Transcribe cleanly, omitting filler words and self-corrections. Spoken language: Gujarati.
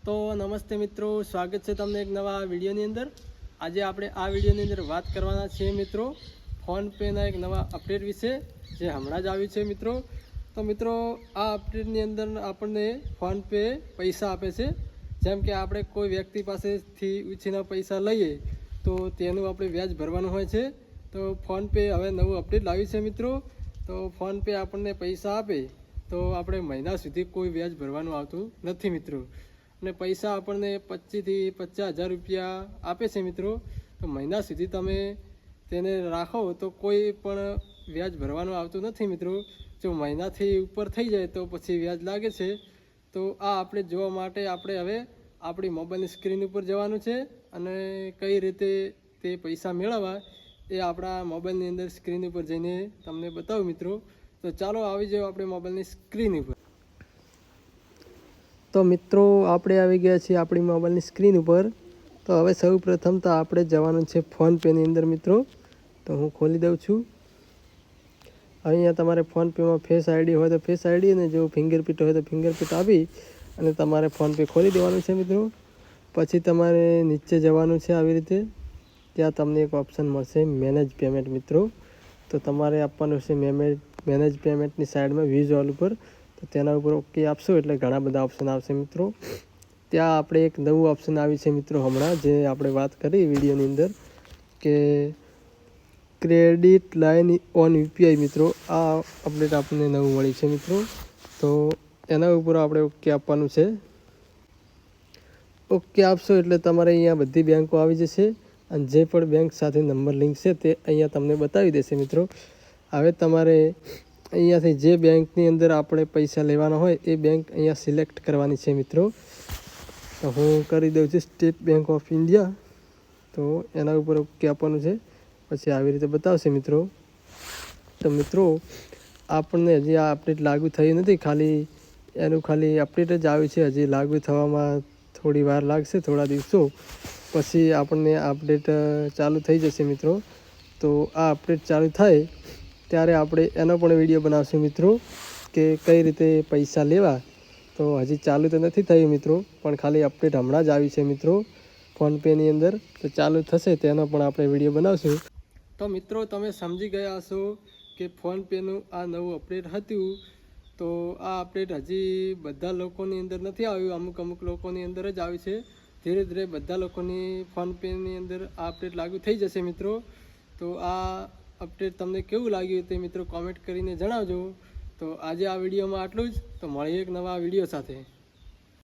તો નમસ્તે મિત્રો, સ્વાગત છે તમને એક નવા વિડીયોની અંદર। આજે આપણે આ વિડીયોની અંદર વાત કરવાના છીએ મિત્રો ફોનપેના એક નવા અપડેટ વિશે, જે હમણાં જ આવ્યું છે મિત્રો। તો મિત્રો આ અપડેટની અંદર આપણને ફોનપે પૈસા આપે છે। જેમ કે આપણે કોઈ વ્યક્તિ પાસેથી ઉછીના પૈસા લઈએ તો તેનું આપણે વ્યાજ ભરવાનું હોય છે। તો ફોનપે હવે નવું અપડેટ લાવ્યું છે મિત્રો। તો ફોનપે આપણને પૈસા આપે તો આપણે મહિના સુધી કોઈ વ્યાજ ભરવાનું આવતું નથી મિત્રો। અને પૈસા આપણને 25 થી 50,000 રૂપિયા આપે છે મિત્રો। તો મહિના સુધી તમે તેને રાખો તો કોઈ પણ વ્યાજ ભરવાનું આવતું નથી મિત્રો। જો મહિનાથી ઉપર થઈ જાય તો પછી વ્યાજ લાગે છે। તો આ આપણે જોવા માટે આપણે હવે આપણી મોબાઈલની સ્ક્રીન ઉપર જવાનું છે અને કઈ રીતે તે પૈસા મેળવવા એ આપણા મોબાઈલની અંદર સ્ક્રીન ઉપર જઈને તમને બતાવું મિત્રો। તો ચાલો આવી જાઓ આપણે મોબાઈલની સ્ક્રીન ઉપર। તો મિત્રો આપણે આવી ગયા છીએ આપણી મોબાઈલની સ્ક્રીન ઉપર। તો હવે સૌ પ્રથમ તો આપણે જવાનું છે ફોનપેની અંદર મિત્રો। તો હું ખોલી દઉં છું। અહીંયા તમારે ફોનપેમાં ફેસ આઈડી હોય તો ફેસ આઈડી અને જો ફિંગરપ્રિન્ટ હોય તો ફિંગરપ્રિન્ટ આપી અને તમારે ફોનપે ખોલી દેવાનું છે મિત્રો। પછી તમારે નીચે જવાનું છે આવી રીતે, ત્યાં તમને એક ઓપ્શન મળશે મેનેજ પેમેન્ટ મિત્રો। તો તમારે આપવાનું છે મેનેજ પેમેન્ટની સાઈડમાં વિઝ્યુઅલ ઉપર। તો તેના ઉપર ઓકે આપશો એટલે ઘણા બધા ઓપ્શન આવશે મિત્રો। ત્યાં આપણે એક નવું ઓપ્શન આવ્યું છે મિત્રો હમણાં, જે આપણે વાત કરી વિડીયોની અંદર કે ક્રેડિટ લાઇન ઓન યુપીઆઈ મિત્રો। આ અપડેટ આપણને નવું મળી છે મિત્રો। તો એના ઉપર આપણે ઓકે આપવાનું છે। ઓકે આપશો એટલે તમારે અહીંયા બધી બેંકો આવી જશે અને જે પણ બેંક સાથે નંબર લિંક છે તે અહીંયા તમને બતાવી દેશે મિત્રો। હવે તમારે અહીંયાથી જે બેંકની અંદર આપણે પૈસા લેવાના હોય એ બેંક અહીંયા સિલેક્ટ કરવાની છે મિત્રો। તો હું કરી દઉં છું સ્ટેટ બેંક ઓફ ઇન્ડિયા। તો એના ઉપર ઓકે આપવાનું છે, પછી આવી રીતે બતાવશે મિત્રો। તો મિત્રો આપણને હજી આ અપડેટ લાગુ થઈ નથી, ખાલી અપડેટ જ આવ્યું છે। હજી લાગુ થવામાં થોડી વાર લાગશે, થોડા દિવસો પછી આપણને અપડેટ ચાલુ થઈ જશે મિત્રો। તો આ અપડેટ ચાલુ થાય ત્યારે આપણે એનો પણ વિડીયો બનાવશું મિત્રો કે કઈ રીતે પૈસા લેવા। તો હજી ચાલુ તો નથી થયું મિત્રો, પણ ખાલી અપડેટ હમણાં જ આવી છે મિત્રો ફોનપેની અંદર। તો ચાલુ થશે તેનો પણ આપણે વિડીયો બનાવશું। તો મિત્રો તમે સમજી ગયા હશો કે ફોનપેનું આ નવું અપડેટ હતું। તો આ અપડેટ હજી બધા લોકોની અંદર નથી આવ્યું, અમુક લોકોની અંદર જ આવ્યું છે। ધીરે ધીરે બધા લોકોની ફોનપેની અંદર આ અપડેટ લાગુ થઈ જશે મિત્રો। તો આ અપડેટ તમને કેવું લાગ્યું તે મિત્રો કોમેન્ટ કરીને જણાવજો। તો આજે આ વિડીયોમાં આટલું જ। તો મળીએ એક નવા વિડીયો સાથે।